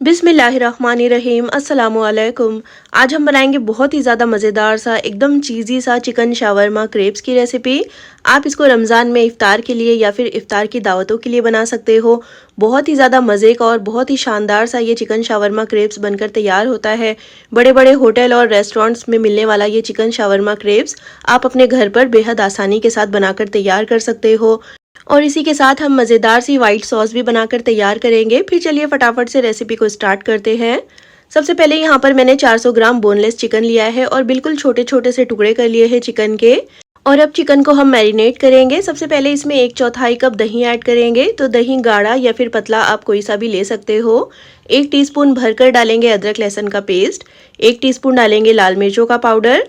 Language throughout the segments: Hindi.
बिस्मिल्लाहिर्रहमानिर्रहीम अस्सलामुअलैकुम। आज हम बनाएंगे बहुत ही ज़्यादा मज़ेदार सा एकदम चीज़ी सा चिकन शावरमा क्रेप्स की रेसिपी। आप इसको रमज़ान में इफ़्तार के लिए या फिर इफ़्तार की दावतों के लिए बना सकते हो। बहुत ही ज़्यादा मज़े का और बहुत ही शानदार सा ये चिकन शावरमा क्रेप्स बनकर तैयार होता है। बड़े बड़े होटल और रेस्टोरेंट्स में मिलने वाला ये चिकन शावरमा क्रेप्स आप अपने घर पर बेहद आसानी के साथ बनाकर तैयार कर सकते हो। और इसी के साथ हम मज़ेदार सी वाइट सॉस भी बनाकर तैयार करेंगे। फिर चलिए फटाफट से रेसिपी को स्टार्ट करते हैं। सबसे पहले यहाँ पर मैंने 400 ग्राम बोनलेस चिकन लिया है और बिल्कुल छोटे छोटे से टुकड़े कर लिए हैं चिकन के। और अब चिकन को हम मैरिनेट करेंगे। सबसे पहले इसमें 1/4 कप दही ऐड करेंगे। तो दही गाढ़ा या फिर पतला आप कोई सा भी ले सकते हो। 1 टीस्पून भरकर डालेंगे अदरक लहसुन का पेस्ट। 1 टीस्पून डालेंगे लाल मिर्चों का पाउडर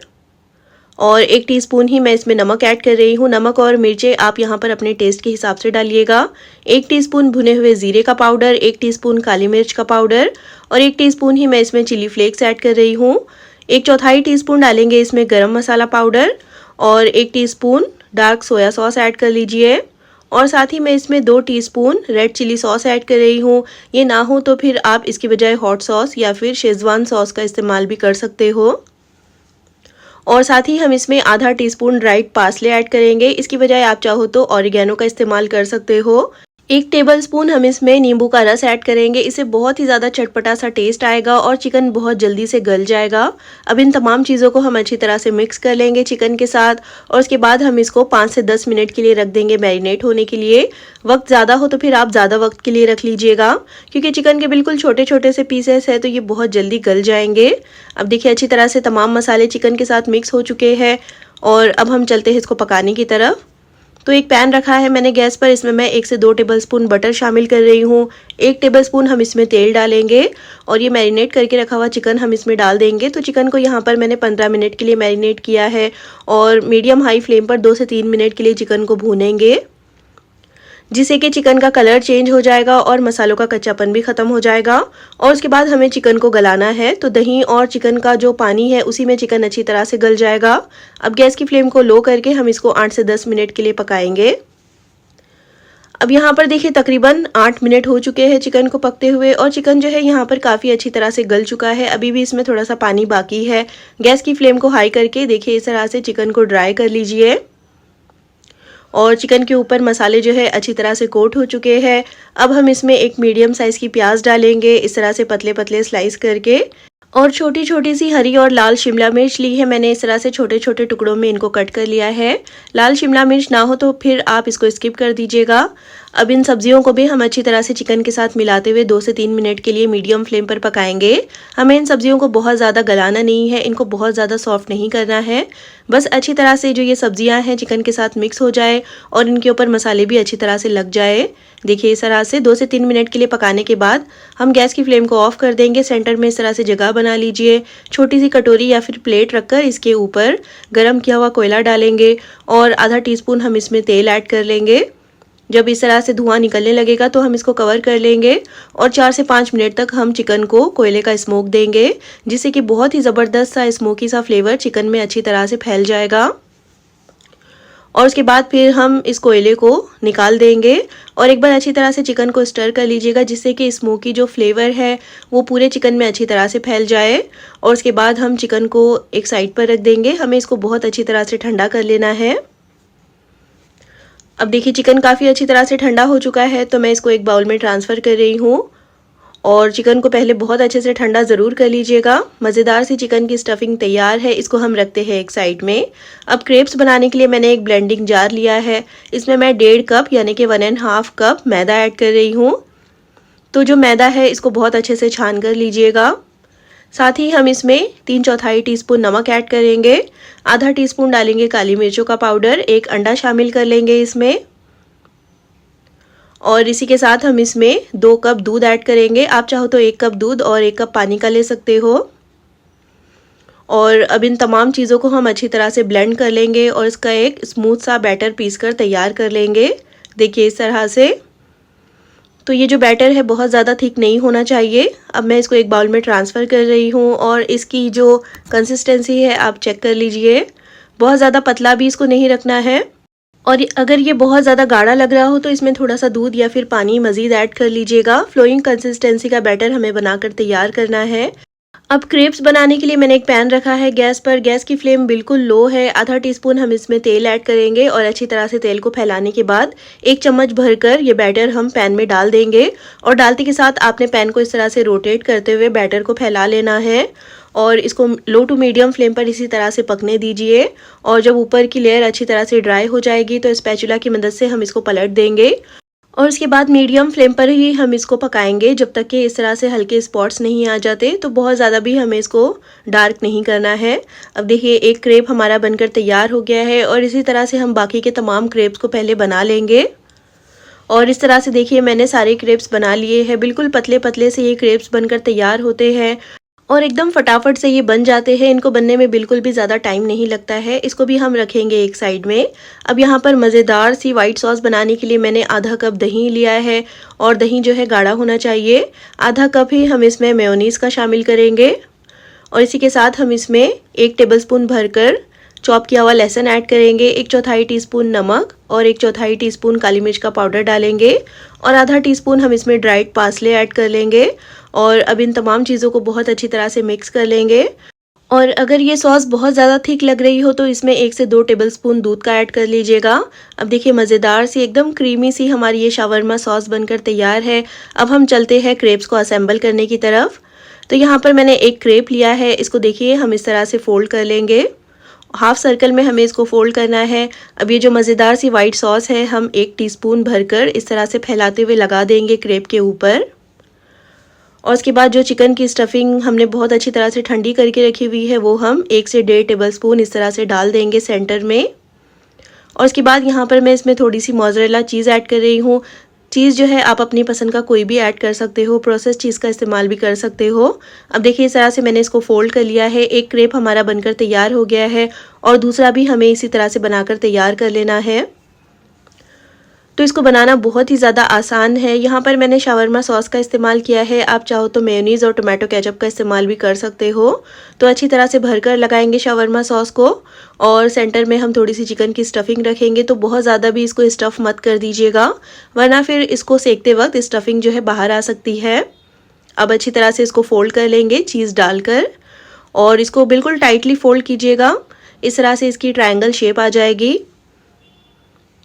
और 1 टीस्पून ही मैं इसमें नमक ऐड कर रही हूँ। नमक और मिर्चें आप यहाँ पर अपने टेस्ट के हिसाब से डालिएगा। 1 टीस्पून भुने हुए जीरे का पाउडर, 1 टीस्पून काली मिर्च का पाउडर और 1 टीस्पून ही मैं इसमें चिली फ्लेक्स ऐड कर रही हूँ। 1/4 टीस्पून डालेंगे इसमें गरम मसाला पाउडर और 1 teaspoon dark soya sauce add कर लीजिए। और साथ ही मैं इसमें 2 teaspoon red chilli sauce add कर रही हूँ। ये ना हो तो फिर आप इसकी बजाय हॉट सॉस या फिर शेजवान सॉस का इस्तेमाल भी कर सकते हो। और साथ ही हम इसमें आधा टीस्पून ड्राइड पार्सले ऐड करेंगे। इसकी बजाय आप चाहो तो ऑरिगेनो का इस्तेमाल कर सकते हो। 1 टेबलस्पून हम इसमें नींबू का रस ऐड करेंगे। इससे बहुत ही ज़्यादा चटपटा सा टेस्ट आएगा और चिकन बहुत जल्दी से गल जाएगा। अब इन तमाम चीज़ों को हम अच्छी तरह से मिक्स कर लेंगे चिकन के साथ और उसके बाद हम इसको 5 से 10 मिनट के लिए रख देंगे मैरिनेट होने के लिए। वक्त ज़्यादा हो तो फिर आप ज़्यादा वक्त के लिए रख लीजिएगा, क्योंकि चिकन के बिल्कुल छोटे छोटे से पीसेस है तो ये बहुत जल्दी गल जाएंगे। अब देखिए अच्छी तरह से तमाम मसाले चिकन के साथ मिक्स हो चुके हैं और अब हम चलते हैं इसको पकाने की तरफ। तो एक पैन रखा है मैंने गैस पर। इसमें मैं 1 से 2 टेबलस्पून बटर शामिल कर रही हूँ। 1 टेबलस्पून हम इसमें तेल डालेंगे और ये मैरिनेट करके रखा हुआ चिकन हम इसमें डाल देंगे। तो चिकन को यहाँ पर मैंने 15 मिनट के लिए मैरिनेट किया है और मीडियम हाई फ्लेम पर 2 से 3 मिनट के लिए चिकन को भूनेंगे, जिससे कि चिकन का कलर चेंज हो जाएगा और मसालों का कच्चापन भी ख़त्म हो जाएगा। और उसके बाद हमें चिकन को गलाना है। तो दही और चिकन का जो पानी है उसी में चिकन अच्छी तरह से गल जाएगा। अब गैस की फ्लेम को लो करके हम इसको 8 से 10 मिनट के लिए पकाएंगे। अब यहाँ पर देखिए तकरीबन 8 मिनट हो चुके हैं चिकन को पकते हुए और चिकन जो है यहाँ पर काफ़ी अच्छी तरह से गल चुका है। अभी भी इसमें थोड़ा सा पानी बाकी है। गैस की फ्लेम को हाई करके देखिए इस तरह से चिकन को ड्राई कर लीजिए और चिकन के ऊपर मसाले जो है अच्छी तरह से कोट हो चुके हैं। अब हम इसमें एक मीडियम साइज़ की प्याज डालेंगे, इस तरह से पतले पतले स्लाइस करके। और छोटी छोटी सी हरी और लाल शिमला मिर्च ली है मैंने, इस तरह से छोटे छोटे टुकड़ों में इनको कट कर लिया है। लाल शिमला मिर्च ना हो तो फिर आप इसको स्किप कर दीजिएगा। अब इन सब्जियों को भी हम अच्छी तरह से चिकन के साथ मिलाते हुए 2 से 3 मिनट के लिए मीडियम फ्लेम पर पकाएंगे। हमें इन सब्जियों को बहुत ज़्यादा गलाना नहीं है, इनको बहुत ज़्यादा सॉफ्ट नहीं करना है। बस अच्छी तरह से जो ये सब्जियां हैं चिकन के साथ मिक्स हो जाए और इनके ऊपर मसाले भी अच्छी तरह से लग जाए। देखिए इस तरह से 2 से 3 मिनट के लिए पकाने के बाद हम गैस की फ्लेम को ऑफ कर देंगे। सेंटर में इस तरह से जगह बना लीजिए। छोटी सी कटोरी या फिर प्लेट रखकर इसके ऊपर गर्म किया हुआ कोयला डालेंगे और आधा टीस्पून हम इसमें तेल ऐड कर लेंगे। जब इस तरह से धुआं निकलने लगेगा तो हम इसको कवर कर लेंगे और 4 से 5 मिनट तक हम चिकन को कोयले का स्मोक देंगे, जिससे कि बहुत ही ज़बरदस्त सा स्मोकी सा फ्लेवर चिकन में अच्छी तरह से फैल जाएगा। और उसके बाद फिर हम इस कोयले को निकाल देंगे और एक बार अच्छी तरह से चिकन को स्टर कर लीजिएगा, जिससे कि स्मोकी जो फ्लेवर है वो पूरे चिकन में अच्छी तरह से फैल जाए। और उसके बाद हम चिकन को एक साइड पर रख देंगे। हमें इसको बहुत अच्छी तरह से ठंडा कर लेना है। अब देखिए चिकन काफ़ी अच्छी तरह से ठंडा हो चुका है, तो मैं इसको एक बाउल में ट्रांसफ़र कर रही हूँ। और चिकन को पहले बहुत अच्छे से ठंडा ज़रूर कर लीजिएगा। मज़ेदार सी चिकन की स्टफिंग तैयार है, इसको हम रखते हैं एक साइड में। अब क्रेप्स बनाने के लिए मैंने एक ब्लेंडिंग जार लिया है। इसमें मैं 1.5 कप यानी कि 1.5 कप मैदा ऐड कर रही हूँ। तो जो मैदा है इसको बहुत अच्छे से छान कर लीजिएगा। साथ ही हम इसमें 3/4 टीस्पून नमक ऐड करेंगे। आधा टीस्पून डालेंगे काली मिर्चों का पाउडर। एक अंडा शामिल कर लेंगे इसमें और इसी के साथ हम इसमें 2 कप दूध ऐड करेंगे। आप चाहो तो 1 कप दूध और 1 कप पानी का ले सकते हो। और अब इन तमाम चीज़ों को हम अच्छी तरह से ब्लेंड कर लेंगे और इसका एक स्मूथ सा बैटर पीस कर तैयार कर लेंगे। देखिए इस तरह से। तो ये जो बैटर है बहुत ज़्यादा थिक नहीं होना चाहिए। अब मैं इसको एक बाउल में ट्रांसफ़र कर रही हूँ और इसकी जो कंसिस्टेंसी है आप चेक कर लीजिए। बहुत ज़्यादा पतला भी इसको नहीं रखना है और अगर ये बहुत ज़्यादा गाढ़ा लग रहा हो तो इसमें थोड़ा सा दूध या फिर पानी मज़ीद ऐड कर लीजिएगा। फ्लोइंग कंसिस्टेंसी का बैटर हमें बनाकर तैयार करना है। अब क्रेप्स बनाने के लिए मैंने एक पैन रखा है गैस पर। गैस की फ्लेम बिल्कुल लो है। आधा टीस्पून हम इसमें तेल ऐड करेंगे और अच्छी तरह से तेल को फैलाने के बाद 1 चम्मच भरकर ये बैटर हम पैन में डाल देंगे। और डालते के साथ आपने पैन को इस तरह से रोटेट करते हुए बैटर को फैला लेना है और इसको लो टू मीडियम फ्लेम पर इसी तरह से पकने दीजिए। और जब ऊपर की लेयर अच्छी तरह से ड्राई हो जाएगी तो स्पैचुला की मदद से हम इसको पलट देंगे और उसके बाद मीडियम फ्लेम पर ही हम इसको पकाएंगे जब तक कि इस तरह से हल्के स्पॉट्स नहीं आ जाते। तो बहुत ज़्यादा भी हमें इसको डार्क नहीं करना है। अब देखिए एक क्रेप हमारा बनकर तैयार हो गया है और इसी तरह से हम बाकी के तमाम क्रेप्स को पहले बना लेंगे। और इस तरह से देखिए मैंने सारे क्रेप्स बना लिए हैं। बिल्कुल पतले पतले से ये क्रेप्स बनकर तैयार होते हैं और एकदम फटाफट से ये बन जाते हैं। इनको बनने में बिल्कुल भी ज़्यादा टाइम नहीं लगता है। इसको भी हम रखेंगे एक साइड में। अब यहाँ पर मज़ेदार सी वाइट सॉस बनाने के लिए मैंने आधा कप दही लिया है और दही जो है गाढ़ा होना चाहिए। आधा कप ही हम इसमें मेयोनीज़ का शामिल करेंगे और इसी के साथ हम इसमें 1 टेबलस्पून भरकर चॉप किया हुआ लहसुन ऐड करेंगे, 1/4 टीस्पून नमक और 1/4 टीस्पून काली मिर्च का पाउडर डालेंगे और आधा टीस्पून हम इसमें ड्राइड पार्सले ऐड कर लेंगे। और अब इन तमाम चीज़ों को बहुत अच्छी तरह से मिक्स कर लेंगे। और अगर ये सॉस बहुत ज़्यादा थिक लग रही हो तो इसमें 1 से 2 टेबलस्पून दूध का ऐड कर लीजिएगा। अब देखिए मज़ेदार सी एकदम क्रीमी सी हमारी ये शावरमा सॉस बनकर तैयार है। अब हम चलते हैं क्रेप्स को असेंबल करने की तरफ। तो यहाँ पर मैंने एक क्रेप लिया है। इसको देखिए हम इस तरह से फोल्ड कर लेंगे। हाफ सर्कल में हमें इसको फोल्ड करना है। अब ये जो मज़ेदार सी वाइट सॉस है हम 1 टीस्पून भरकर इस तरह से फैलाते हुए लगा देंगे क्रेप के ऊपर। और उसके बाद जो चिकन की स्टफिंग हमने बहुत अच्छी तरह से ठंडी करके रखी हुई है वो हम 1 से 1.5 टेबलस्पून इस तरह से डाल देंगे सेंटर में। और उसके बाद यहाँ पर मैं इसमें थोड़ी सी मोज़रेला चीज़ ऐड कर रही हूँ। चीज़ जो है आप अपनी पसंद का कोई भी ऐड कर सकते हो, प्रोसेस चीज़ का इस्तेमाल भी कर सकते हो। अब देखिए इस तरह से मैंने इसको फोल्ड कर लिया है। एक क्रेप हमारा बनकर तैयार हो गया है और दूसरा भी हमें इसी तरह से बनाकर तैयार कर लेना है। तो इसको बनाना बहुत ही ज़्यादा आसान है। यहाँ पर मैंने शावरमा सॉस का इस्तेमाल किया है। आप चाहो तो मेयोनीज़ और टोमेटो केचप का इस्तेमाल भी कर सकते हो। तो अच्छी तरह से भरकर लगाएंगे शावरमा सॉस को और सेंटर में हम थोड़ी सी चिकन की स्टफिंग रखेंगे। तो बहुत ज़्यादा भी इसको स्टफ़ मत कर दीजिएगा वरना फिर इसको सेकते वक्त स्टफिंग जो है बाहर आ सकती है। अब अच्छी तरह से इसको फोल्ड कर लेंगे चीज़ डालकर और इसको बिल्कुल टाइटली फोल्ड कीजिएगा। इस तरह से इसकी ट्रायंगल शेप आ जाएगी।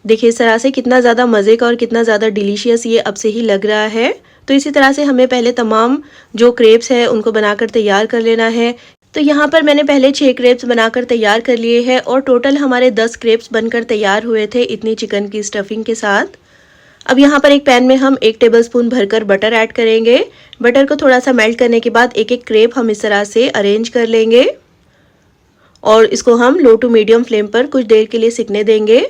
देखिए इस तरह से कितना ज़्यादा मज़े का और कितना ज़्यादा डिलीशियस ये अब से ही लग रहा है। तो इसी तरह से हमें पहले तमाम जो क्रेप्स है उनको बनाकर तैयार कर लेना है। तो यहाँ पर मैंने पहले 6 क्रेप्स बनाकर तैयार कर लिए हैं और टोटल हमारे 10 क्रेप्स बनकर तैयार हुए थे इतनी चिकन की स्टफिंग के साथ। अब यहाँ पर एक पैन में हम 1 टेबलस्पून भरकर बटर ऐड करेंगे। बटर को थोड़ा सा मेल्ट करने के बाद एक एक क्रेप हम इस तरह से अरेंज कर लेंगे और इसको हम लो टू मीडियम फ्लेम पर कुछ देर के लिए सिकने देंगे।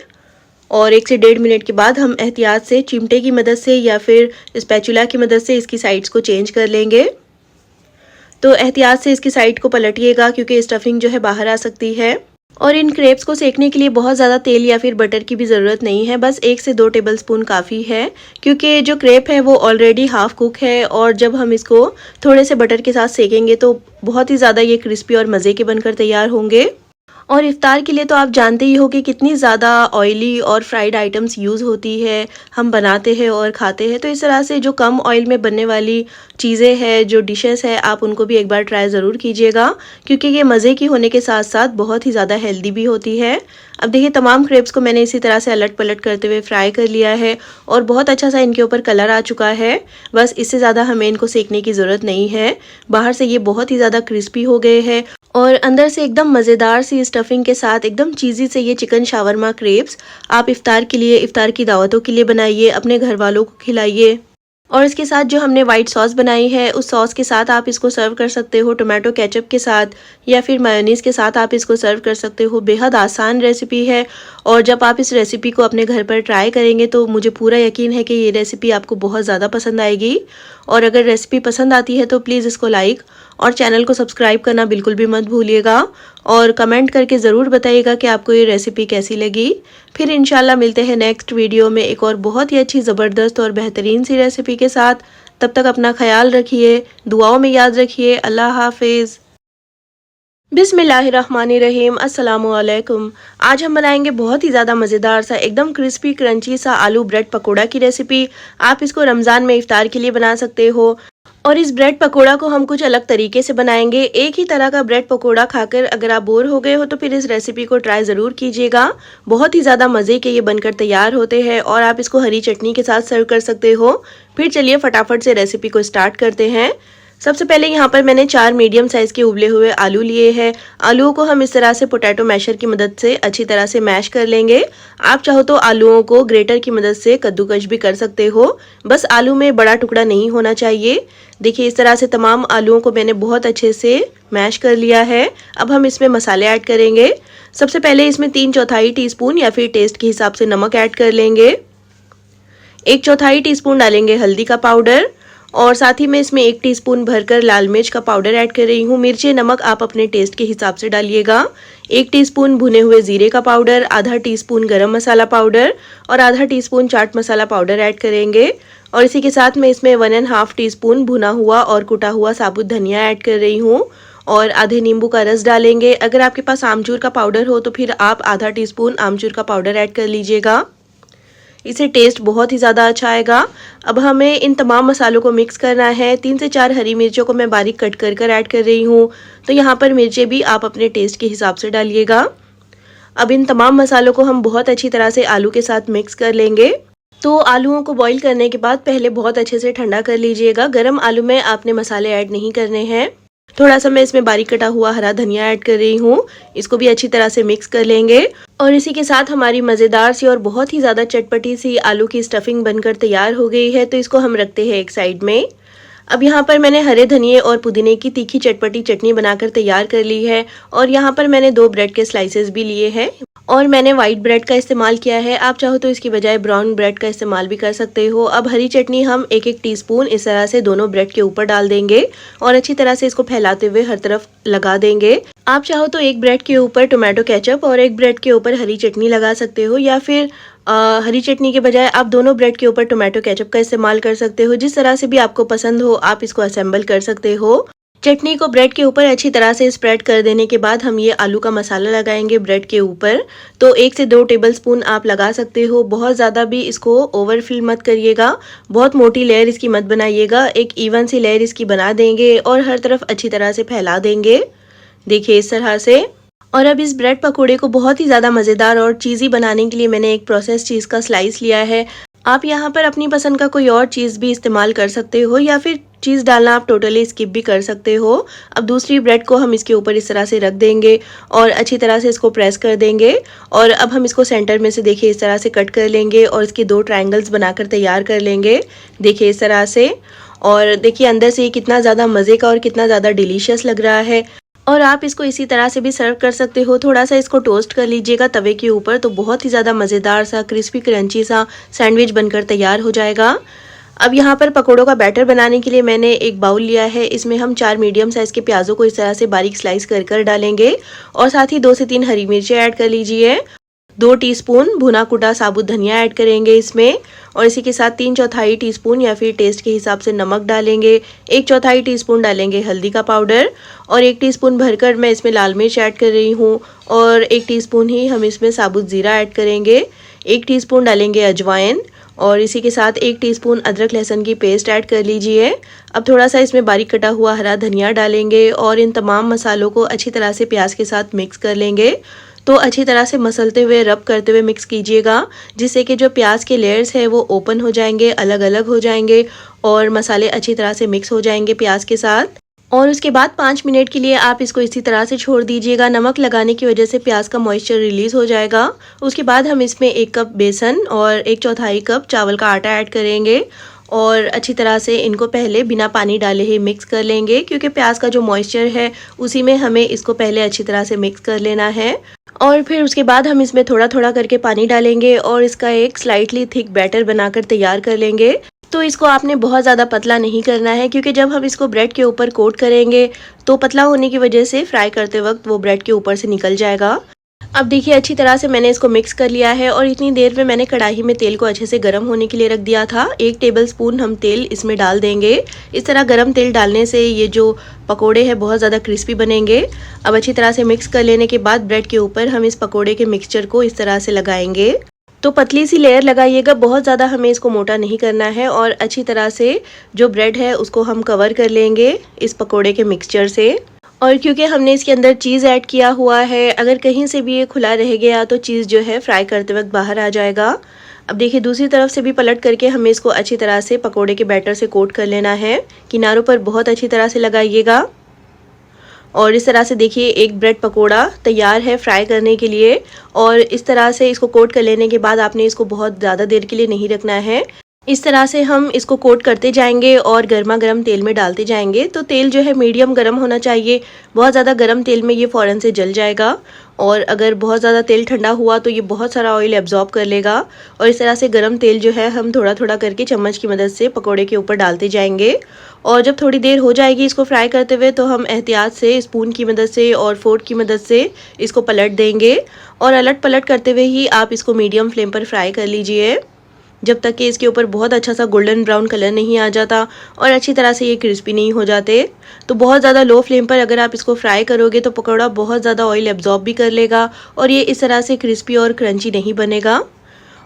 और 1 से 1.5 मिनट के बाद हम एहतियात से चिमटे की मदद से या फिर स्पैचुला की मदद से इसकी साइड्स को चेंज कर लेंगे। तो एहतियात से इसकी साइड को पलटिएगा क्योंकि स्टफिंग जो है बाहर आ सकती है। और इन क्रेप्स को सेकने के लिए बहुत ज़्यादा तेल या फिर बटर की भी ज़रूरत नहीं है। बस 1 से 2 टेबलस्पून काफ़ी है क्योंकि जो क्रेप है वो ऑलरेडी हाफ कुक है और जब हम इसको थोड़े से बटर के साथ सेकेंगे तो बहुत ही ज़्यादा ये क्रिस्पी और मज़े के बनकर तैयार होंगे। और इफ्तार के लिए तो आप जानते ही हो कि कितनी ज़्यादा ऑयली और फ्राइड आइटम्स यूज़ होती है, हम बनाते हैं और खाते हैं। तो इस तरह से जो कम ऑयल में बनने वाली चीज़ें हैं, जो डिशेस है, आप उनको भी एक बार ट्राई ज़रूर कीजिएगा क्योंकि ये मज़े की होने के साथ साथ बहुत ही ज़्यादा हेल्दी भी होती है। अब देखिए तमाम क्रेप्स को मैंने इसी तरह से अलट पलट करते हुए फ्राई कर लिया है और बहुत अच्छा सा इनके ऊपर कलर आ चुका है। बस इससे ज़्यादा हमें इनको सेकने की ज़रूरत नहीं है। बाहर से ये बहुत ही ज़्यादा क्रिस्पी हो गए हैं और अंदर से एकदम मज़ेदार सी स्टफिंग के साथ एकदम चीज़ी से ये चिकन शावरमा क्रेप्स आप इफ्तार के लिए, इफ्तार की दावतों के लिए बनाइए, अपने घर वालों को खिलाइए। और इसके साथ जो हमने वाइट सॉस बनाई है उस सॉस के साथ आप इसको सर्व कर सकते हो टोमेटो केचप के साथ या फिर मायोनीज़ के साथ आप इसको सर्व कर सकते हो। बेहद आसान रेसिपी है और जब आप इस रेसिपी को अपने घर पर ट्राई करेंगे तो मुझे पूरा यकीन है कि ये रेसिपी आपको बहुत ज़्यादा पसंद आएगी। और अगर रेसिपी पसंद आती है तो प्लीज़ इसको लाइक और चैनल को सब्सक्राइब करना बिल्कुल भी मत भूलिएगा और कमेंट करके ज़रूर बताइएगा कि आपको ये रेसिपी कैसी लगी। फिर इंशाल्लाह मिलते हैं नेक्स्ट वीडियो में एक और बहुत ही अच्छी ज़बरदस्त और बेहतरीन सी रेसिपी के साथ। तब तक अपना ख्याल रखिए, दुआओं में याद रखिए। अल्लाह हाफिज़। बिस्मिल्लाहिर्रहमानिर्रहीम अस्सलामुअलैकुम। आज हम बनाएंगे बहुत ही ज़्यादा मज़ेदार सा एकदम क्रिस्पी क्रंची सा आलू ब्रेड पकोड़ा की रेसिपी। आप इसको रमज़ान में इफ्तार के लिए बना सकते हो। और इस ब्रेड पकोड़ा को हम कुछ अलग तरीके से बनाएंगे। एक ही तरह का ब्रेड पकोड़ा खाकर अगर आप बोर हो गए हो तो फिर इस रेसिपी को ट्राई ज़रूर कीजिएगा। बहुत ही ज़्यादा मज़े के ये बनकर तैयार होते हैं और आप इसको हरी चटनी के साथ सर्व कर सकते हो। फिर चलिए फटाफट से रेसिपी को स्टार्ट करते हैं। सबसे पहले यहाँ पर मैंने 4 मीडियम साइज़ के उबले हुए आलू लिए हैं। आलूओं को हम इस तरह से पोटैटो मैशर की मदद से अच्छी तरह से मैश कर लेंगे। आप चाहो तो आलूओं को ग्रेटर की मदद से कद्दूकश भी कर सकते हो। बस आलू में बड़ा टुकड़ा नहीं होना चाहिए। देखिए इस तरह से तमाम आलूओं को मैंने बहुत अच्छे से मैश कर लिया है। अब हम इसमें मसाले ऐड करेंगे। सबसे पहले इसमें 3/4 टीस्पून या फिर टेस्ट के हिसाब से नमक ऐड कर लेंगे। 1/4 टीस्पून डालेंगे हल्दी का पाउडर और साथ ही मैं इसमें 1 टीस्पून भरकर लाल मिर्च का पाउडर ऐड कर रही हूँ। मिर्ची नमक आप अपने टेस्ट के हिसाब से डालिएगा। 1 टीस्पून भुने हुए जीरे का पाउडर, आधा टीस्पून गरम मसाला पाउडर और आधा teaspoon chaat masala powder add करेंगे। और इसी के साथ मैं इसमें 1½ टीस्पून भुना हुआ और कुटा हुआ साबुत धनिया ऐड कर रही हूँ और आधे नींबू का रस डालेंगे। अगर आपके पास आमचूर का पाउडर हो तो फिर आप आधा टीस्पून आमचूर का पाउडर ऐड कर लीजिएगा। इससे टेस्ट बहुत ही ज़्यादा अच्छा आएगा। अब हमें इन तमाम मसालों को मिक्स करना है। 3 से 4 हरी मिर्चों को मैं बारीक कट कर ऐड कर रही हूँ। तो यहाँ पर मिर्चें भी आप अपने टेस्ट के हिसाब से डालिएगा। अब इन तमाम मसालों को हम बहुत अच्छी तरह से आलू के साथ मिक्स कर लेंगे। तो आलूओं को बॉईल करने के बाद पहले बहुत अच्छे से ठंडा कर लीजिएगा। गर्म आलू में आपने मसाले ऐड नहीं करने हैं। थोड़ा सा मैं इसमें बारीक कटा हुआ हरा धनिया ऐड कर रही हूँ। इसको भी अच्छी तरह से मिक्स कर लेंगे और इसी के साथ हमारी मज़ेदार सी और बहुत ही ज़्यादा चटपटी सी आलू की स्टफिंग बनकर तैयार हो गई है। तो इसको हम रखते हैं एक साइड में। अब यहाँ पर मैंने हरे धनिए और पुदीने की तीखी चटपटी चटनी बनाकर तैयार कर ली है और यहाँ पर मैंने 2 ब्रेड के स्लाइसेस भी लिए हैं और मैंने वाइट ब्रेड का इस्तेमाल किया है। आप चाहो तो इसकी बजाय ब्राउन ब्रेड का इस्तेमाल भी कर सकते हो। अब हरी चटनी हम 1-1 टीस्पून इस तरह से दोनों ब्रेड के ऊपर डाल देंगे और अच्छी तरह से इसको फैलाते हुए हर तरफ लगा देंगे। आप चाहो तो एक ब्रेड के ऊपर टोमेटो केचप और एक ब्रेड के ऊपर हरी चटनी लगा सकते हो या फिर हरी चटनी के बजाय आप दोनों ब्रेड के ऊपर टोमेटो केचप का इस्तेमाल कर सकते हो। जिस तरह से भी आपको पसंद हो आप इसको असेंबल कर सकते हो। चटनी को ब्रेड के ऊपर अच्छी तरह से स्प्रेड कर देने के बाद हम ये आलू का मसाला लगाएंगे ब्रेड के ऊपर। तो 1 से 2 टेबलस्पून आप लगा सकते हो। बहुत ज़्यादा भी इसको ओवरफिल मत करिएगा। बहुत मोटी लेयर इसकी मत बनाइएगा। एक इवन सी लेयर इसकी बना देंगे और हर तरफ अच्छी तरह से फैला देंगे। देखिए इस तरह से। और अब इस ब्रेड पकोड़े को बहुत ही ज़्यादा मज़ेदार और चीज़ी बनाने के लिए मैंने एक प्रोसेस चीज़ का स्लाइस लिया है। आप यहाँ पर अपनी पसंद का कोई और चीज़ भी इस्तेमाल कर सकते हो या फिर चीज़ डालना आप टोटली स्किप भी कर सकते हो। अब दूसरी ब्रेड को हम इसके ऊपर इस तरह से रख देंगे और अच्छी तरह से इसको प्रेस कर देंगे और अब हम इसको सेंटर में से देखिए इस तरह से कट कर लेंगे और इसके 2 ट्रायंगल्स बनाकर तैयार कर लेंगे। देखिए इस तरह से। और देखिए अंदर से ये कितना ज़्यादा मज़े का और कितना ज़्यादा डिलीशियस लग रहा है। और आप इसको इसी तरह से भी सर्व कर सकते हो। थोड़ा सा इसको टोस्ट कर लीजिएगा तवे के ऊपर तो बहुत ही ज़्यादा मज़ेदार सा क्रिस्पी क्रंची सा सैंडविच बनकर तैयार हो जाएगा। अब यहाँ पर पकोड़ों का बैटर बनाने के लिए मैंने एक बाउल लिया है। इसमें हम 4 मीडियम साइज़ के प्याज़ों को इस तरह से बारीक स्लाइस कर डालेंगे और साथ ही 2 से 3 हरी मिर्चें ऐड कर लीजिए। 2 टीस्पून भुना कुटा साबुत धनिया ऐड करेंगे इसमें और इसी के साथ 3/4 टीस्पून या फिर टेस्ट के हिसाब से नमक डालेंगे। 1/4 टीस्पून डालेंगे हल्दी का पाउडर और 1 टीस्पून भरकर मैं इसमें लाल मिर्च ऐड कर रही हूँ और 1 टीस्पून ही हम इसमें साबुत ज़ीरा ऐड करेंगे। 1 टीस्पून डालेंगे अजवाइन और इसी के साथ 1 टीस्पून अदरक लहसुन की पेस्ट ऐड कर लीजिए। अब थोड़ा सा इसमें बारीक कटा हुआ हरा धनिया डालेंगे और इन तमाम मसालों को अच्छी तरह से प्याज के साथ मिक्स कर लेंगे। तो अच्छी तरह से मसलते हुए रब करते हुए मिक्स कीजिएगा जिससे कि जो प्याज के लेयर्स है वो ओपन हो जाएंगे, अलग अलग हो जाएंगे और मसाले अच्छी तरह से मिक्स हो जाएंगे प्याज के साथ। और उसके बाद 5 मिनट के लिए आप इसको इसी तरह से छोड़ दीजिएगा। नमक लगाने की वजह से प्याज का मॉइस्चर रिलीज़ हो जाएगा। उसके बाद हम इसमें 1 कप बेसन और 1/4 कप चावल का आटा ऐड करेंगे और अच्छी तरह से इनको पहले बिना पानी डाले ही मिक्स कर लेंगे क्योंकि प्याज का जो मॉइस्चर है उसी में हमें इसको पहले अच्छी तरह से मिक्स कर लेना है। और फिर उसके बाद हम इसमें थोड़ा थोड़ा करके पानी डालेंगे और इसका एक स्लाइटली थिक बैटर बनाकर तैयार कर लेंगे। तो इसको आपने बहुत ज़्यादा पतला नहीं करना है क्योंकि जब हम इसको ब्रेड के ऊपर कोट करेंगे तो पतला होने की वजह से फ्राई करते वक्त वो ब्रेड के ऊपर से निकल जाएगा। अब देखिए अच्छी तरह से मैंने इसको मिक्स कर लिया है और इतनी देर में मैंने कढ़ाई में तेल को अच्छे से गर्म होने के लिए रख दिया था। 1 टेबलस्पून हम तेल इसमें डाल देंगे। इस तरह गर्म तेल डालने से ये जो पकोड़े हैं बहुत ज़्यादा क्रिस्पी बनेंगे। अब अच्छी तरह से मिक्स कर लेने के बाद ब्रेड के ऊपर हम इस पकोड़े के मिक्सचर को इस तरह से लगाएंगे। तो पतली सी लेयर लगाइएगा, बहुत ज़्यादा हमें इसको मोटा नहीं करना है। और अच्छी तरह से जो ब्रेड है उसको हम कवर कर लेंगे इस पकोड़े के मिक्सचर से। और क्योंकि हमने इसके अंदर चीज़ ऐड किया हुआ है, अगर कहीं से भी ये खुला रह गया तो चीज़ जो है फ्राई करते वक्त बाहर आ जाएगा। अब देखिए दूसरी तरफ से भी पलट करके हमें इसको अच्छी तरह से पकोड़े के बैटर से कोट कर लेना है। किनारों पर बहुत अच्छी तरह से लगाइएगा। और इस तरह से देखिए एक ब्रेड पकोड़ा तैयार है फ्राई करने के लिए। और इस तरह से इसको कोट कर लेने के बाद आपने इसको बहुत ज़्यादा देर के लिए नहीं रखना है। इस तरह से हम इसको कोट करते जाएंगे और गर्मा गर्म तेल में डालते जाएंगे। तो तेल जो है मीडियम गर्म होना चाहिए, बहुत ज़्यादा गर्म तेल में ये फ़ौरन से जल जाएगा। और अगर बहुत ज़्यादा तेल ठंडा हुआ तो ये बहुत सारा ऑयल एब्जॉर्ब कर लेगा। और इस तरह से गर्म तेल जो है हम थोड़ा थोड़ा करके चम्मच की मदद से पकोड़े के ऊपर डालते जाएंगे। और जब थोड़ी देर हो जाएगी इसको फ्राई करते हुए तो हम एहतियात से स्पून की मदद से और फोर्क की मदद से इसको पलट देंगे। और अलट पलट करते हुए ही आप इसको मीडियम फ्लेम पर फ्राई कर लीजिए, जब तक कि इसके ऊपर बहुत अच्छा सा गोल्डन ब्राउन कलर नहीं आ जाता और अच्छी तरह से ये क्रिस्पी नहीं हो जाते। तो बहुत ज़्यादा लो फ्लेम पर अगर आप इसको फ्राई करोगे तो पकौड़ा बहुत ज़्यादा ऑयल एब्जॉर्ब भी कर लेगा और ये इस तरह से क्रिस्पी और क्रंची नहीं बनेगा।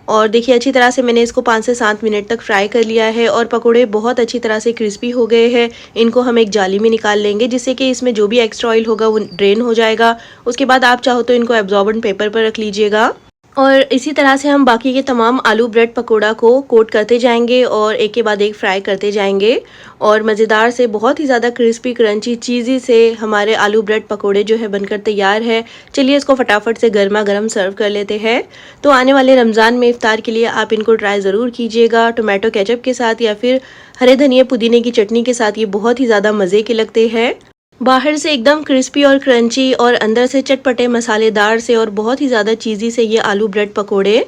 और देखिए अच्छी तरह से मैंने इसको 5 से 7 मिनट तक फ्राई कर लिया है और पकोड़े बहुत अच्छी तरह से क्रिस्पी हो गए हैं। इनको हम एक जाली में निकाल लेंगे जिससे कि इसमें जो भी एक्स्ट्रा ऑयल होगा वो ड्रेन हो जाएगा। उसके बाद आप चाहो तो इनको एब्जॉर्बेंट पेपर पर रख लीजिएगा। और इसी तरह से हम बाकी के तमाम आलू ब्रेड पकोड़ा को कोट करते जाएंगे और एक के बाद एक फ्राई करते जाएंगे। और मज़ेदार से बहुत ही ज़्यादा क्रिस्पी क्रंची चीज़ी से हमारे आलू ब्रेड पकोड़े जो है बनकर तैयार है। चलिए इसको फटाफट से गर्मा गर्म सर्व कर लेते हैं। तो आने वाले रमज़ान में इफ्तार के लिए आप इनको ट्राई ज़रूर कीजिएगा, टोमेटो केचप के साथ या फिर हरे धनिया पुदीने की चटनी के साथ। ये बहुत ही ज़्यादा मज़े के लगते हैं। बाहर से एकदम क्रिस्पी और क्रंची और अंदर से चटपटे मसालेदार से और बहुत ही ज़्यादा चीज़ी से ये आलू ब्रेड पकोड़े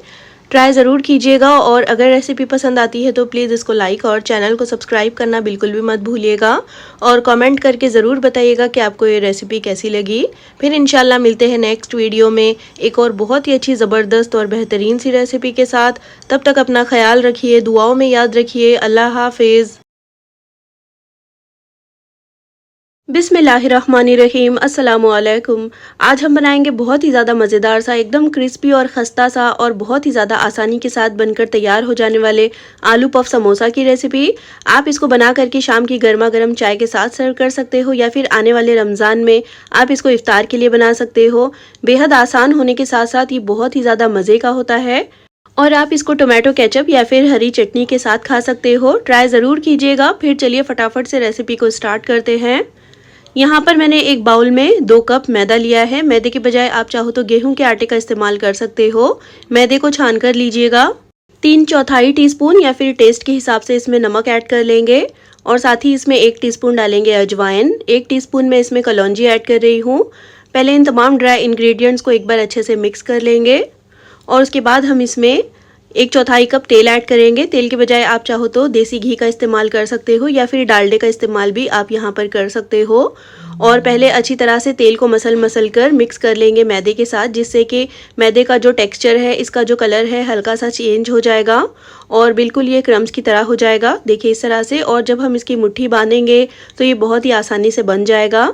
ट्राई ज़रूर कीजिएगा। और अगर रेसिपी पसंद आती है तो प्लीज़ इसको लाइक और चैनल को सब्सक्राइब करना बिल्कुल भी मत भूलिएगा। और कमेंट करके ज़रूर बताइएगा कि आपको ये रेसिपी कैसी लगी। फिर इंशाल्लाह मिलते हैं नेक्स्ट वीडियो में एक और बहुत ही अच्छी ज़बरदस्त और बेहतरीन सी रेसिपी के साथ। तब तक अपना ख्याल रखिए, दुआओं में याद रखिए। अल्लाह हाफिज़। बिस्मिल्लाहिर्रहमानिर्रहीम, अस्सलामुअलैकुम। आज हम बनाएंगे बहुत ही ज़्यादा मज़ेदार सा, एकदम क्रिस्पी और ख़स्ता सा और बहुत ही ज़्यादा आसानी के साथ बनकर तैयार हो जाने वाले आलू पफ समोसा की रेसिपी। आप इसको बना करके शाम की गर्मा गर्म चाय के साथ सर्व कर सकते हो या फिर आने वाले रमज़ान में आप इसको इफ्तार के लिए बना सकते हो। बेहद आसान होने के साथ साथ ये बहुत ही ज़्यादा मज़े का होता है। और आप इसको टोमेटो केचप या फिर हरी चटनी के साथ खा सकते हो। ट्राई ज़रूर कीजिएगा। फिर चलिए फटाफट से रेसिपी को स्टार्ट करते हैं। यहाँ पर मैंने एक बाउल में 2 कप मैदा लिया है। मैदे के बजाय आप चाहो तो गेहूं के आटे का इस्तेमाल कर सकते हो। मैदे को छान कर लीजिएगा। 3/4 टीस्पून या फिर टेस्ट के हिसाब से इसमें नमक ऐड कर लेंगे और साथ ही इसमें 1 टीस्पून डालेंगे अजवाइन। 1 टीस्पून में इसमें कलौंजी ऐड कर रही हूँ। पहले इन तमाम ड्राई इंग्रेडिएंट्स को एक बार अच्छे से मिक्स कर लेंगे और उसके बाद हम इसमें 1/4 कप तेल ऐड करेंगे। तेल के बजाय आप चाहो तो देसी घी का इस्तेमाल कर सकते हो या फिर डालडे का इस्तेमाल भी आप यहाँ पर कर सकते हो। और पहले अच्छी तरह से तेल को मसल कर मिक्स कर लेंगे मैदे के साथ, जिससे कि मैदे का जो टेक्सचर है, इसका जो कलर है हल्का सा चेंज हो जाएगा और बिल्कुल ये क्रम्स की तरह हो जाएगा। देखिए इस तरह से। और जब हम इसकी मुट्ठी बांधेंगे तो ये बहुत ही आसानी से बन जाएगा।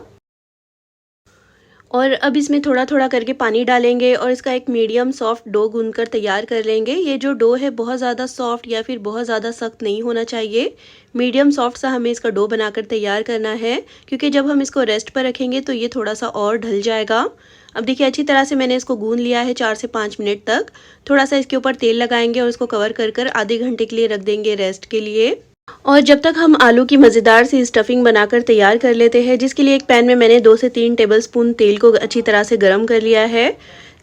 और अब इसमें थोड़ा थोड़ा करके पानी डालेंगे और इसका एक मीडियम सॉफ्ट डो गूंथकर तैयार कर लेंगे। ये जो डो है बहुत ज़्यादा सॉफ्ट या फिर बहुत ज़्यादा सख्त नहीं होना चाहिए। मीडियम सॉफ्ट सा हमें इसका डो बनाकर तैयार करना है, क्योंकि जब हम इसको रेस्ट पर रखेंगे तो ये थोड़ा सा और ढल जाएगा। अब देखिए अच्छी तरह से मैंने इसको गूंथ लिया है 4 से 5 मिनट तक। थोड़ा सा इसके ऊपर तेल लगाएंगे और इसको कवर कर आधे घंटे के लिए रख देंगे रेस्ट के लिए। और जब तक हम आलू की मज़ेदार सी स्टफिंग बनाकर तैयार कर लेते हैं, जिसके लिए एक पैन में मैंने 2 से 3 टेबलस्पून तेल को अच्छी तरह से गर्म कर लिया है।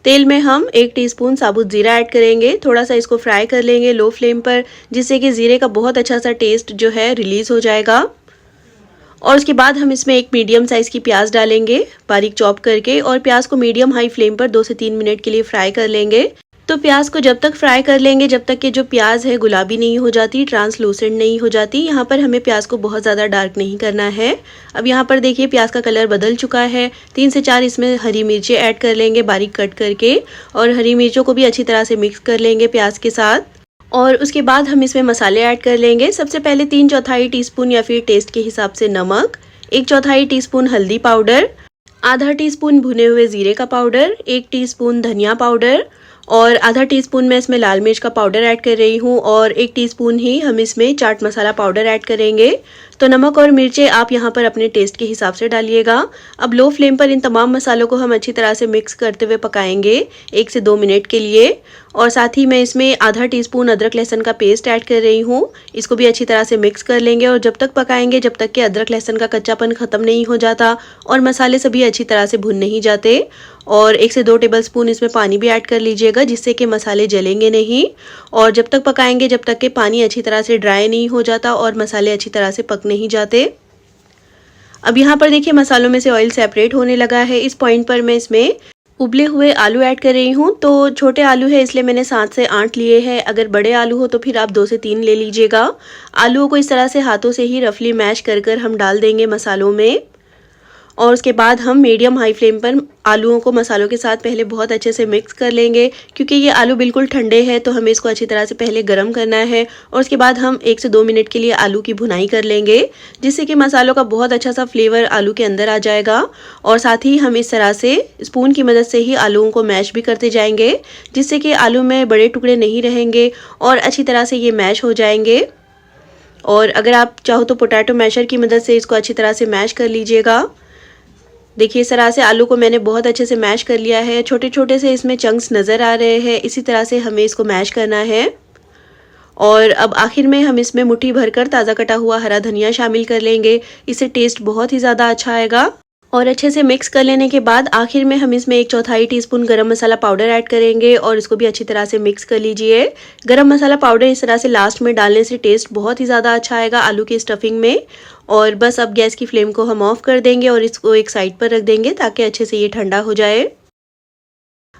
तेल में हम 1 टीस्पून साबुत ज़ीरा ऐड करेंगे। थोड़ा सा इसको फ्राई कर लेंगे लो फ्लेम पर, जिससे कि ज़ीरे का बहुत अच्छा सा टेस्ट जो है रिलीज़ हो जाएगा। और उसके बाद हम इसमें एक मीडियम साइज़ की प्याज डालेंगे बारीक चॉप करके, और प्याज को मीडियम हाई फ्लेम पर 2 से 3 मिनट के लिए फ्राई कर लेंगे। तो प्याज को जब तक फ्राई कर लेंगे जब तक कि जो प्याज है गुलाबी नहीं हो जाती, ट्रांसलूसेंट नहीं हो जाती। यहाँ पर हमें प्याज को बहुत ज़्यादा डार्क नहीं करना है। अब यहाँ पर देखिए प्याज का कलर बदल चुका है। 3 से 4 इसमें हरी मिर्चें ऐड कर लेंगे बारीक कट करके, और हरी मिर्चों को भी अच्छी तरह से मिक्स कर लेंगे प्याज के साथ। और उसके बाद हम इसमें मसाले ऐड कर लेंगे। सबसे पहले 3/4 टीस्पून या फिर टेस्ट के हिसाब से नमक, 1/4 टीस्पून हल्दी पाउडर, आधा टीस्पून भुने हुए जीरे का पाउडर, 1 टीस्पून धनिया पाउडर, और आधा टीस्पून मैं इसमें लाल मिर्च का पाउडर ऐड कर रही हूँ, और 1 टीस्पून ही हम इसमें चाट मसाला पाउडर ऐड करेंगे। तो नमक और मिर्चें आप यहाँ पर अपने टेस्ट के हिसाब से डालिएगा। अब लो फ्लेम पर इन तमाम मसालों को हम अच्छी तरह से मिक्स करते हुए पकाएंगे 1 से 2 मिनट के लिए। और साथ ही मैं इसमें आधा टीस्पून अदरक लहसुन का पेस्ट ऐड कर रही हूँ। इसको भी अच्छी तरह से मिक्स कर लेंगे और जब तक पकाएंगे जब तक कि अदरक लहसुन का कच्चापन ख़त्म नहीं हो जाता और मसाले सभी अच्छी तरह से भुन नहीं जाते। और 1 से 2 टेबलस्पून इसमें पानी भी ऐड कर लीजिएगा जिससे कि मसाले जलेंगे नहीं। और जब तक पकाएंगे जब तक कि पानी अच्छी तरह से ड्राई नहीं हो जाता और मसाले अच्छी तरह से पक नहीं जाते। अब यहाँ पर देखिए मसालों में से ऑयल सेपरेट होने लगा है। इस पॉइंट पर मैं इसमें उबले हुए आलू ऐड कर रही हूँ। तो छोटे आलू है इसलिए मैंने 7 से 8 लिए हैं। अगर बड़े आलू हो तो फिर आप 2 से 3 ले लीजिएगा। आलूओं को इस तरह से हाथों से ही रफली मैश कर कर हम डाल देंगे मसालों में। और उसके बाद हम मीडियम हाई फ्लेम पर आलूओं को मसालों के साथ पहले बहुत अच्छे से मिक्स कर लेंगे, क्योंकि ये आलू बिल्कुल ठंडे हैं तो हमें इसको अच्छी तरह से पहले गर्म करना है। और उसके बाद हम 1 से 2 मिनट के लिए आलू की भुनाई कर लेंगे जिससे कि मसालों का बहुत अच्छा सा फ्लेवर आलू के अंदर आ जाएगा। और साथ ही हम इस तरह से स्पून की मदद से ही आलूओं को मैश भी करते जाएंगे जिससे कि आलू में बड़े टुकड़े नहीं रहेंगे और अच्छी तरह से ये मैश हो जाएंगे। और अगर आप चाहो तो पोटैटो मैशर की मदद से इसको अच्छी तरह से मैश कर लीजिएगा। देखिए इस तरह से आलू को मैंने बहुत अच्छे से मैश कर लिया है। छोटे छोटे से इसमें चंक्स नज़र आ रहे हैं। इसी तरह से हमें इसको मैश करना है। और अब आखिर में हम इसमें मुट्ठी भरकर ताज़ा कटा हुआ हरा धनिया शामिल कर लेंगे। इससे टेस्ट बहुत ही ज़्यादा अच्छा आएगा। और अच्छे से मिक्स कर लेने के बाद आखिर में हम इसमें 1/4 टीस्पून गरम मसाला पाउडर ऐड करेंगे और इसको भी अच्छी तरह से मिक्स कर लीजिए। गरम मसाला पाउडर इस तरह से लास्ट में डालने से टेस्ट बहुत ही ज़्यादा अच्छा आएगा आलू की स्टफिंग में। और बस अब गैस की फ्लेम को हम ऑफ कर देंगे और इसको एक साइड पर रख देंगे ताकि अच्छे से ये ठंडा हो जाए।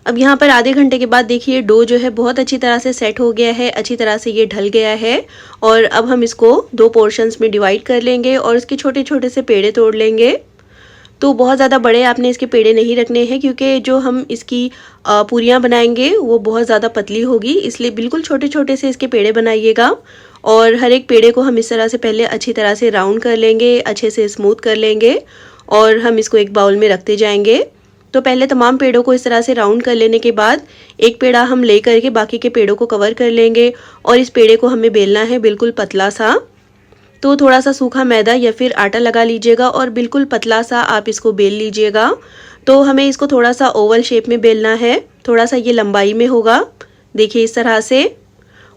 अब यहाँ पर आधे घंटे के बाद देखिए डो जो है बहुत अच्छी तरह से सेट हो गया है, अच्छी तरह से ये ढल गया है। और अब हम इसको 2 पोर्शंस में डिवाइड कर लेंगे और इसके छोटे छोटे से पेड़े तोड़ लेंगे। तो बहुत ज़्यादा बड़े आपने इसके पेड़े नहीं रखने हैं क्योंकि जो हम इसकी पूरियाँ बनाएंगे वो बहुत ज़्यादा पतली होगी, इसलिए बिल्कुल छोटे छोटे से इसके पेड़े बनाइएगा। और हर एक पेड़े को हम इस तरह से पहले अच्छी तरह से राउंड कर लेंगे, अच्छे से स्मूथ कर लेंगे और हम इसको एक बाउल में रखते जाएंगे। तो पहले तमाम पेड़ों को इस तरह से राउंड कर लेने के बाद एक पेड़ा हम ले करके बाकी के पेड़ों को कवर कर लेंगे और इस पेड़े को हमें बेलना है बिल्कुल पतला सा। तो थोड़ा सा सूखा मैदा या फिर आटा लगा लीजिएगा और बिल्कुल पतला सा आप इसको बेल लीजिएगा। तो हमें इसको थोड़ा सा ओवल शेप में बेलना है, थोड़ा सा ये लंबाई में होगा, देखिए इस तरह से।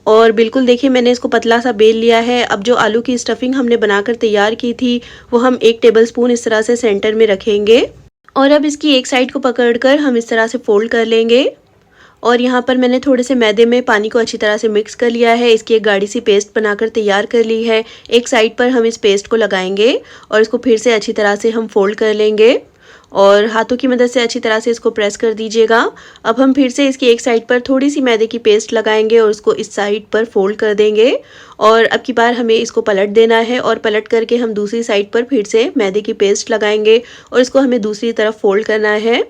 और बिल्कुल देखिए मैंने इसको पतला सा बेल लिया है। अब जो आलू की स्टफिंग हमने बनाकर तैयार की थी वो हम 1 टेबलस्पून इस तरह से सेंटर में रखेंगे और अब इसकी एक साइड को पकड़कर हम इस तरह से फोल्ड कर लेंगे। और यहाँ पर मैंने थोड़े से मैदे में पानी को अच्छी तरह से मिक्स कर लिया है, इसकी एक गाढ़ी सी पेस्ट बनाकर तैयार कर ली है। एक साइड पर हम इस पेस्ट को लगाएंगे और इसको फिर से अच्छी तरह से हम फोल्ड कर लेंगे और हाथों की मदद से अच्छी तरह से इसको प्रेस कर दीजिएगा। अब हम फिर से इसकी एक साइड पर थोड़ी सी मैदे की पेस्ट लगाएंगे और उसको इस साइड पर फोल्ड कर देंगे और अब की बार हमें इसको पलट देना है और पलट करके हम दूसरी साइड पर फिर से मैदे की पेस्ट लगाएंगे और इसको हमें दूसरी तरफ फोल्ड करना है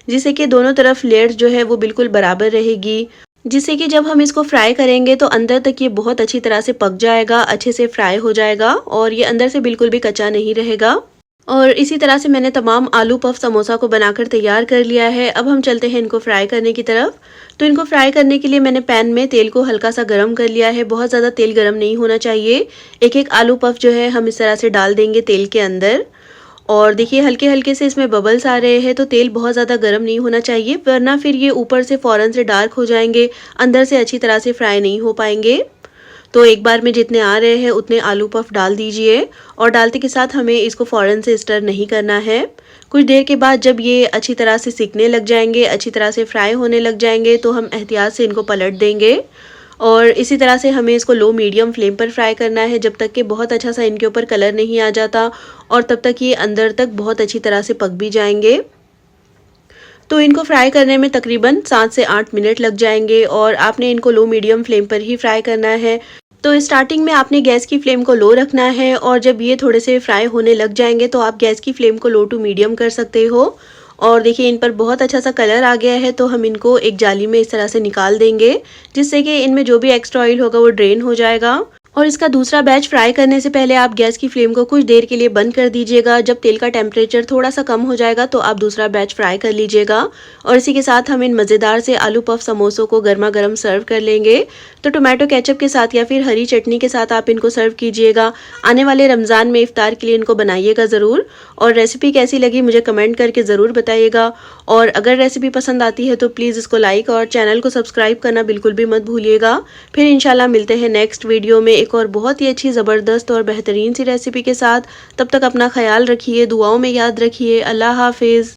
जिससे कि दोनों तरफ लेयर्स जो है वो बिल्कुल बराबर रहेगी, जिससे कि जब हम इसको फ्राई करेंगे तो अंदर तक ये बहुत अच्छी तरह से पक जाएगा, अच्छे से फ्राई हो जाएगा और ये अंदर से बिल्कुल भी कच्चा नहीं रहेगा। और इसी तरह से मैंने तमाम आलू पफ समोसा को बनाकर तैयार कर लिया है। अब हम चलते हैं इनको फ्राई करने की तरफ। तो इनको फ्राई करने के लिए मैंने पैन में तेल को हल्का सा गर्म कर लिया है, बहुत ज़्यादा तेल गर्म नहीं होना चाहिए। एक एक आलू पफ जो है हम इस तरह से डाल देंगे तेल के अंदर और देखिए हल्के हल्के से इसमें बबल्स आ रहे हैं। तो तेल बहुत ज़्यादा गर्म नहीं होना चाहिए वरना फिर ये ऊपर से फ़ौरन से डार्क हो जाएंगे, अंदर से अच्छी तरह से फ्राई नहीं हो पाएंगे। तो एक बार में जितने आ रहे हैं उतने आलू पफ डाल दीजिए और डालते के साथ हमें इसको फ़ौरन से स्टर नहीं करना है। कुछ देर के बाद जब ये अच्छी तरह से सिकने लग जाएंगे, अच्छी तरह से फ्राई होने लग जाएंगे तो हम एहतियात से इनको पलट देंगे और इसी तरह से हमें इसको लो मीडियम फ्लेम पर फ्राई करना है जब तक कि बहुत अच्छा सा इनके ऊपर कलर नहीं आ जाता और तब तक ये अंदर तक बहुत अच्छी तरह से पक भी जाएंगे। तो इनको फ्राई करने में तकरीबन 7 से 8 मिनट लग जाएंगे और आपने इनको लो मीडियम फ्लेम पर ही फ्राई करना है। तो स्टार्टिंग में आपने गैस की फ्लेम को लो रखना है और जब ये थोड़े से फ्राई होने लग जाएंगे तो आप गैस की फ्लेम को लो टू मीडियम कर सकते हो। और देखिए इन पर बहुत अच्छा सा कलर आ गया है, तो हम इनको एक जाली में इस तरह से निकाल देंगे, जिससे कि इनमें जो भी एक्स्ट्रा ऑयल होगा वो ड्रेन हो जाएगा। और इसका दूसरा बैच फ्राई करने से पहले आप गैस की फ्लेम को कुछ देर के लिए बंद कर दीजिएगा। जब तेल का टेम्परेचर थोड़ा सा कम हो जाएगा तो आप दूसरा बैच फ्राई कर लीजिएगा। और इसी के साथ हम इन मज़ेदार से आलू पफ समोसों को गर्मा गर्म सर्व कर लेंगे। तो टोमेटो केचप के साथ या फिर हरी चटनी के साथ आप इनको सर्व कीजिएगा। आने वाले रमज़ान में इफ्तार के लिए इनको बनाइएगा ज़रूर। और रेसिपी कैसी लगी मुझे कमेंट करके ज़रूर बताइएगा। और अगर रेसिपी पसंद आती है तो प्लीज़ इसको लाइक और चैनल को सब्सक्राइब करना बिल्कुल भी मत भूलिएगा। फिर इंशाल्लाह मिलते हैं नेक्स्ट वीडियो में एक और बहुत ही अच्छी ज़बरदस्त और बेहतरीन सी रेसिपी के साथ। तब तक अपना ख्याल रखिए, दुआओं में याद रखिए। अल्लाह हाफिज़।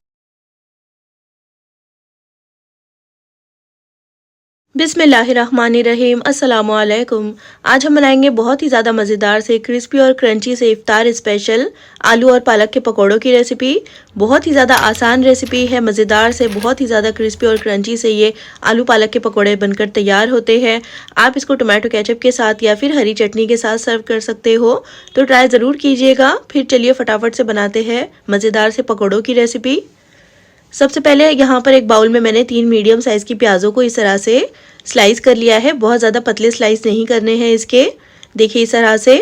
बिस्मिल्लाहिर्रहमानिर्रहीम। अस्सलामु अलैकुम। आज हम बनाएंगे बहुत ही ज़्यादा मज़ेदार से क्रिस्पी और क्रंची से इफ्तार स्पेशल आलू और पालक के पकौड़ों की रेसिपी। बहुत ही ज़्यादा आसान रेसिपी है, मज़ेदार से बहुत ही ज़्यादा क्रिस्पी और क्रंची से ये आलू पालक के पकौड़े बनकर तैयार होते हैं। आप इसको टोमेटो केचप के साथ या फिर हरी चटनी के साथ सर्व कर सकते हो, तो ट्राई ज़रूर कीजिएगा। फिर चलिए फटाफट से बनाते हैं मज़ेदार से पकौड़ों की रेसिपी। सबसे पहले यहाँ पर एक बाउल में मैंने 3 मीडियम साइज़ की प्याज़ों को इस तरह से स्लाइस कर लिया है। बहुत ज़्यादा पतले स्लाइस नहीं करने हैं इसके, देखिए इस तरह से।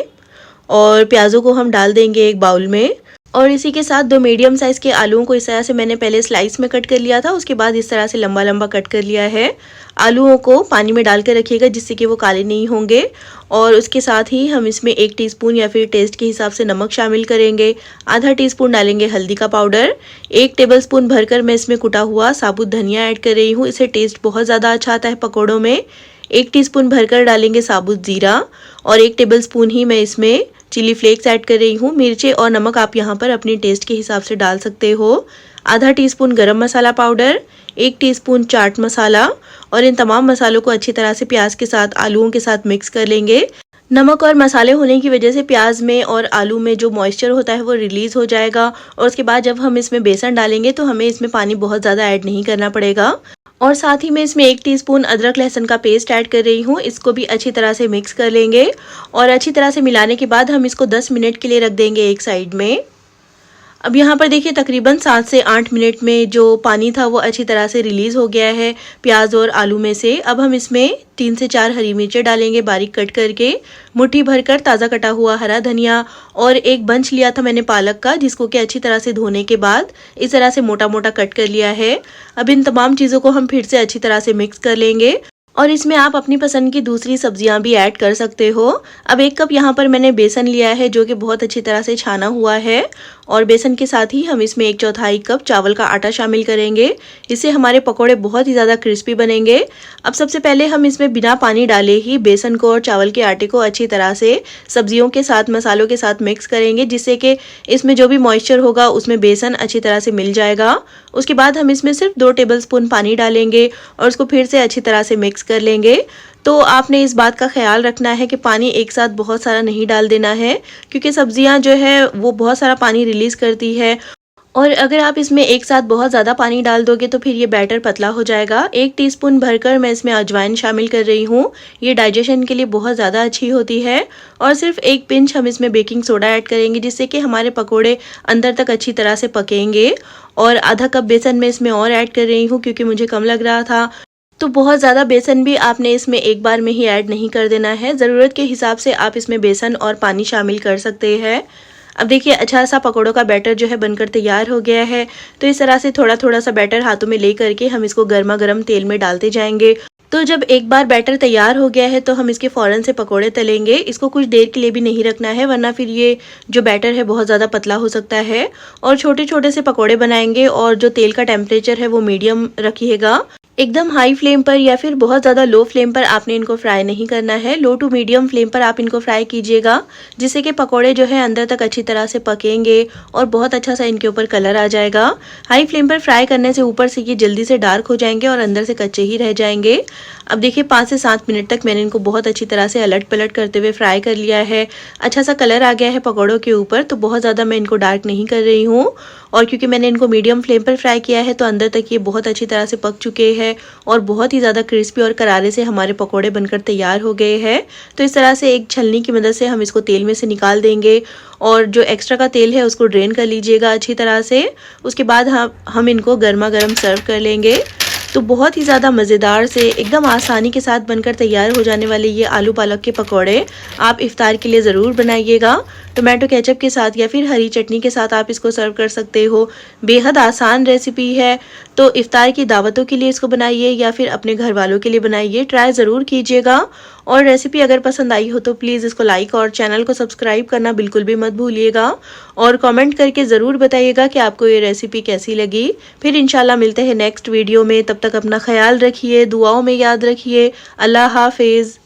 और प्याज़ों को हम डाल देंगे एक बाउल में। और इसी के साथ 2 मीडियम साइज़ के आलूओं को इस तरह से मैंने पहले स्लाइस में कट कर लिया था, उसके बाद इस तरह से लंबा लंबा कट कर लिया है। आलूओं को पानी में डाल कर रखिएगा जिससे कि वो काले नहीं होंगे। और उसके साथ ही हम इसमें 1 टीस्पून या फिर टेस्ट के हिसाब से नमक शामिल करेंगे। आधा टीस्पून डालेंगे हल्दी का पाउडर। 1 टेबलस्पून भरकर मैं इसमें कुटा हुआ साबुत धनिया ऐड कर रही हूँ, इससे टेस्ट बहुत ज़्यादा अच्छा आता है पकौड़ों में। 1 टीस्पून भरकर डालेंगे साबुत ज़ीरा और 1 टेबलस्पून ही मैं इसमें चिली फ्लेक्स ऐड कर रही हूँ। मिर्चें और नमक आप यहाँ पर अपने टेस्ट के हिसाब से डाल सकते हो। आधा टीस्पून गरम मसाला पाउडर, 1 टीस्पून चाट मसाला। और इन तमाम मसालों को अच्छी तरह से प्याज के साथ आलूओं के साथ मिक्स कर लेंगे। नमक और मसाले होने की वजह से प्याज में और आलू में जो मॉइस्चर होता है वो रिलीज़ हो जाएगा। और उसके बाद जब हम इसमें बेसन डालेंगे तो हमें इसमें पानी बहुत ज़्यादा ऐड नहीं करना पड़ेगा। और साथ ही मैं इसमें 1 टीस्पून अदरक लहसुन का पेस्ट ऐड कर रही हूँ। इसको भी अच्छी तरह से मिक्स कर लेंगे। और अच्छी तरह से मिलाने के बाद हम इसको 10 मिनट के लिए रख देंगे एक साइड में। अब यहाँ पर देखिए तकरीबन 7 से 8 मिनट में जो पानी था वो अच्छी तरह से रिलीज़ हो गया है प्याज और आलू में से। अब हम इसमें 3 से 4 हरी मिर्चें डालेंगे बारीक कट करके, मुट्ठी भरकर ताज़ा कटा हुआ हरा धनिया और एक बंच लिया था मैंने पालक का, जिसको कि अच्छी तरह से धोने के बाद इस तरह से मोटा मोटा कट कर लिया है। अब इन तमाम चीज़ों को हम फिर से अच्छी तरह से मिक्स कर लेंगे। और इसमें आप अपनी पसंद की दूसरी सब्जियां भी ऐड कर सकते हो। अब 1 कप यहाँ पर मैंने बेसन लिया है जो कि बहुत अच्छी तरह से छाना हुआ है। और बेसन के साथ ही हम इसमें 1/4 कप चावल का आटा शामिल करेंगे। इससे हमारे पकोड़े बहुत ही ज़्यादा क्रिस्पी बनेंगे। अब सबसे पहले हम इसमें बिना पानी डाले ही बेसन को और चावल के आटे को अच्छी तरह से सब्जियों के साथ मसालों के साथ मिक्स करेंगे, जिससे कि इसमें जो भी मॉइस्चर होगा उसमें बेसन अच्छी तरह से मिल जाएगा। उसके बाद हम इसमें सिर्फ 2 टेबलस्पून पानी डालेंगे और उसको फिर से अच्छी तरह से मिक्स कर लेंगे। तो आपने इस बात का ख्याल रखना है कि पानी एक साथ बहुत सारा नहीं डाल देना है, क्योंकि सब्जियां जो है वो बहुत सारा पानी रिलीज़ करती है। और अगर आप इसमें एक साथ बहुत ज़्यादा पानी डाल दोगे तो फिर ये बैटर पतला हो जाएगा। 1 टीस्पून भरकर मैं इसमें अजवाइन शामिल कर रही हूँ, ये डाइजेशन के लिए बहुत ज़्यादा अच्छी होती है। और सिर्फ 1 पिंच हम इसमें बेकिंग सोडा ऐड करेंगे, जिससे कि हमारे पकोड़े अंदर तक अच्छी तरह से पकेंगे। और आधा कप बेसन मैं इसमें और ऐड कर रही हूँ क्योंकि मुझे कम लग रहा था। तो बहुत ज़्यादा बेसन भी आपने इसमें एक बार में ही ऐड नहीं कर देना है, ज़रूरत के हिसाब से आप इसमें बेसन और पानी शामिल कर सकते हैं। अब देखिए अच्छा सा पकौड़ों का बैटर जो है बनकर तैयार हो गया है। तो इस तरह से थोड़ा थोड़ा सा बैटर हाथों में ले करके हम इसको गर्मा गर्म तेल में डालते जाएंगे। तो जब एक बार बैटर तैयार हो गया है तो हम इसके फ़ौरन से पकोड़े तलेंगे। इसको कुछ देर के लिए भी नहीं रखना है, वरना फिर ये जो बैटर है बहुत ज़्यादा पतला हो सकता है। और छोटे छोटे से पकोड़े बनाएंगे और जो तेल का टेम्परेचर है वो मीडियम रखिएगा। एकदम हाई फ्लेम पर या फिर बहुत ज़्यादा लो फ्लेम पर आपने इनको फ्राई नहीं करना है। लो टू मीडियम फ्लेम पर आप इनको फ्राई कीजिएगा, जिससे कि पकोड़े जो है अंदर तक अच्छी तरह से पकेंगे और बहुत अच्छा सा इनके ऊपर कलर आ जाएगा। हाई फ्लेम पर फ्राई करने से ऊपर से ये जल्दी से डार्क हो जाएंगे और अंदर से कच्चे ही रह जाएंगे। अब देखिए 5 से 7 मिनट तक मैंने इनको बहुत अच्छी तरह से अलट पलट करते हुए फ्राई कर लिया है। अच्छा सा कलर आ गया है पकौड़ों के ऊपर, तो बहुत ज़्यादा मैं इनको डार्क नहीं कर रही हूँ। और क्योंकि मैंने इनको मीडियम फ्लेम पर फ्राई किया है तो अंदर तक ये बहुत अच्छी तरह से पक चुके हैं और बहुत ही ज़्यादा क्रिस्पी और करारे से हमारे पकौड़े बनकर तैयार हो गए हैं। तो इस तरह से एक छलनी की मदद से हम इसको तेल में से निकाल देंगे और जो एक्स्ट्रा का तेल है उसको ड्रेन कर लीजिएगा अच्छी तरह से। उसके बाद हम इनको गर्मा गर्म सर्व कर लेंगे। तो बहुत ही ज़्यादा मज़ेदार से एकदम आसानी के साथ बनकर तैयार हो जाने वाले ये आलू पालक के पकौड़े आप इफ्तार के लिए ज़रूर बनाइएगा। टोमेटो केचप के साथ या फिर हरी चटनी के साथ आप इसको सर्व कर सकते हो। बेहद आसान रेसिपी है, तो इफ्तार की दावतों के लिए इसको बनाइए या फिर अपने घर वालों के लिए बनाइए, ट्राई ज़रूर कीजिएगा। और रेसिपी अगर पसंद आई हो तो प्लीज़ इसको लाइक और चैनल को सब्सक्राइब करना बिल्कुल भी मत भूलिएगा और कमेंट करके ज़रूर बताइएगा कि आपको ये रेसिपी कैसी लगी। फिर इंशाल्लाह मिलते हैं नेक्स्ट वीडियो में, तब तक अपना ख्याल रखिए, दुआओं में याद रखिए। अल्लाह हाफिज़।